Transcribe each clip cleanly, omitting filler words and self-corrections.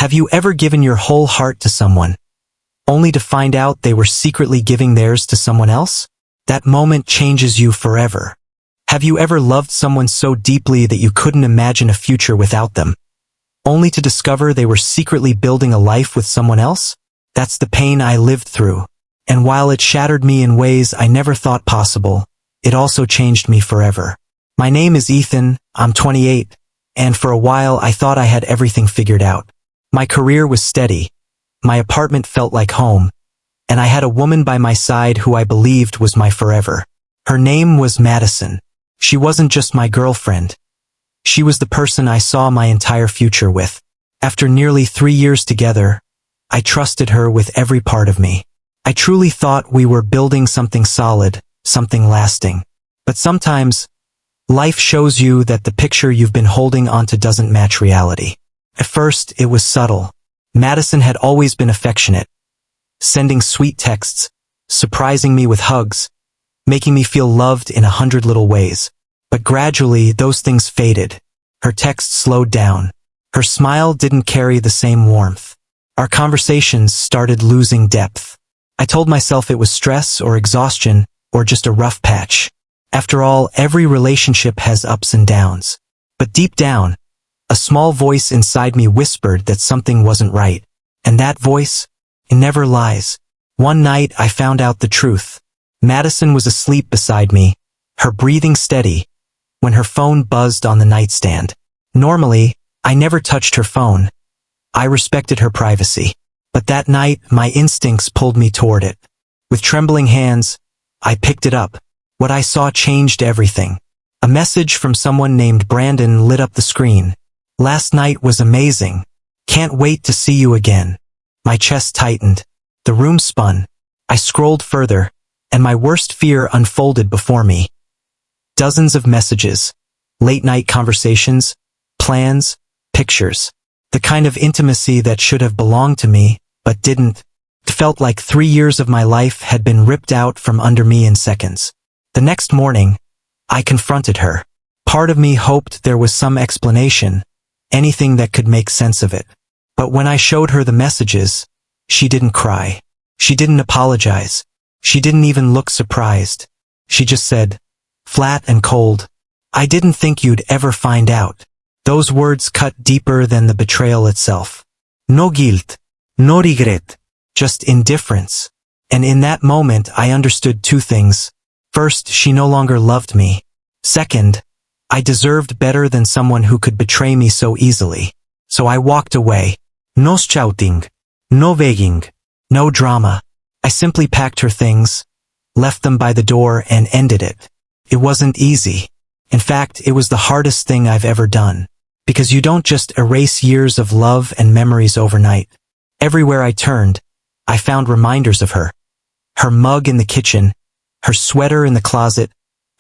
Have you ever given your whole heart to someone, only to find out they were secretly giving theirs to someone else? That moment changes you forever. Have you ever loved someone so deeply that you couldn't imagine a future without them, only to discover they were secretly building a life with someone else? That's the pain I lived through, and while it shattered me in ways I never thought possible, it also changed me forever. My name is Ethan, I'm 28, and for a while I thought I had everything figured out. My career was steady, my apartment felt like home, and I had a woman by my side who I believed was my forever. Her name was Madison. She wasn't just my girlfriend. She was the person I saw my entire future with. After nearly 3 years together, I trusted her with every part of me. I truly thought we were building something solid, something lasting. But sometimes, life shows you that the picture you've been holding onto doesn't match reality. At first, it was subtle. Madison had always been affectionate, sending sweet texts, surprising me with hugs, making me feel loved in 100 little ways. But gradually, those things faded. Her texts slowed down. Her smile didn't carry the same warmth. Our conversations started losing depth. I told myself it was stress or exhaustion or just a rough patch. After all, every relationship has ups and downs. But deep down, a small voice inside me whispered that something wasn't right. And that voice, it never lies. One night, I found out the truth. Madison was asleep beside me, her breathing steady, when her phone buzzed on the nightstand. Normally, I never touched her phone. I respected her privacy. But that night, my instincts pulled me toward it. With trembling hands, I picked it up. What I saw changed everything. A message from someone named Brandon lit up the screen. "Last night was amazing. Can't wait to see you again." My chest tightened. The room spun. I scrolled further, and my worst fear unfolded before me. Dozens of messages, late-night conversations, plans, pictures. The kind of intimacy that should have belonged to me, but didn't. It felt like 3 years of my life had been ripped out from under me in seconds. The next morning, I confronted her. Part of me hoped there was some explanation, anything that could make sense of it. But when I showed her the messages, she didn't cry. She didn't apologize. She didn't even look surprised. She just said, flat and cold, "I didn't think you'd ever find out." Those words cut deeper than the betrayal itself. No guilt, no regret, just indifference. And in that moment, I understood two things. First, she no longer loved me. Second, I deserved better than someone who could betray me so easily. So I walked away. No shouting, no begging, no drama. I simply packed her things, left them by the door, and ended it. It wasn't easy. In fact, it was the hardest thing I've ever done. Because you don't just erase years of love and memories overnight. Everywhere I turned, I found reminders of her. Her mug in the kitchen, her sweater in the closet,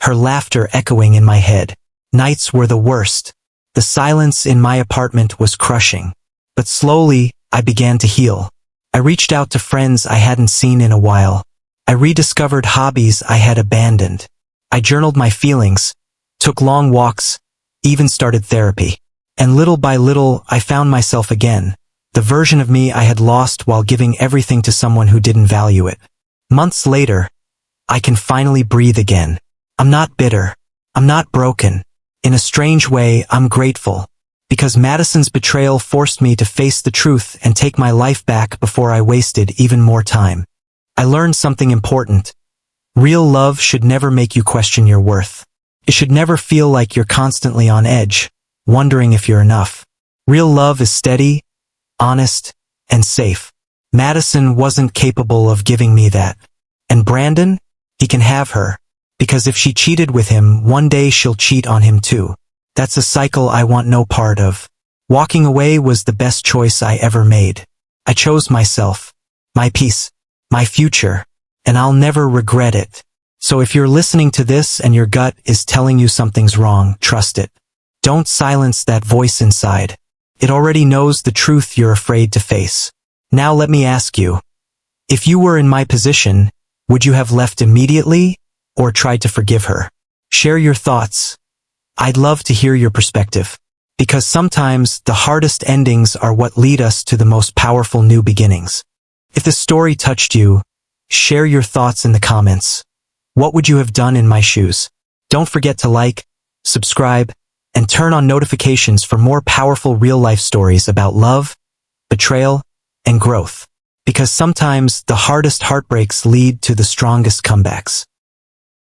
her laughter echoing in my head. Nights were the worst. The silence in my apartment was crushing. But slowly, I began to heal. I reached out to friends I hadn't seen in a while. I rediscovered hobbies I had abandoned. I journaled my feelings, took long walks, even started therapy. And little by little, I found myself again, the version of me I had lost while giving everything to someone who didn't value it. Months later, I can finally breathe again. I'm not bitter. I'm not broken. In a strange way, I'm grateful. Because Madison's betrayal forced me to face the truth and take my life back before I wasted even more time. I learned something important. Real love should never make you question your worth. It should never feel like you're constantly on edge, wondering if you're enough. Real love is steady, honest, and safe. Madison wasn't capable of giving me that. And Brandon? He can have her. Because if she cheated with him, one day she'll cheat on him too. That's a cycle I want no part of. Walking away was the best choice I ever made. I chose myself, my peace, my future, and I'll never regret it. So if you're listening to this and your gut is telling you something's wrong, trust it. Don't silence that voice inside. It already knows the truth you're afraid to face. Now let me ask you, if you were in my position, would you have left immediately or tried to forgive her? Share your thoughts. I'd love to hear your perspective. Because sometimes the hardest endings are what lead us to the most powerful new beginnings. If the story touched you, share your thoughts in the comments. What would you have done in my shoes? Don't forget to like, subscribe, and turn on notifications for more powerful real-life stories about love, betrayal, and growth. Because sometimes the hardest heartbreaks lead to the strongest comebacks.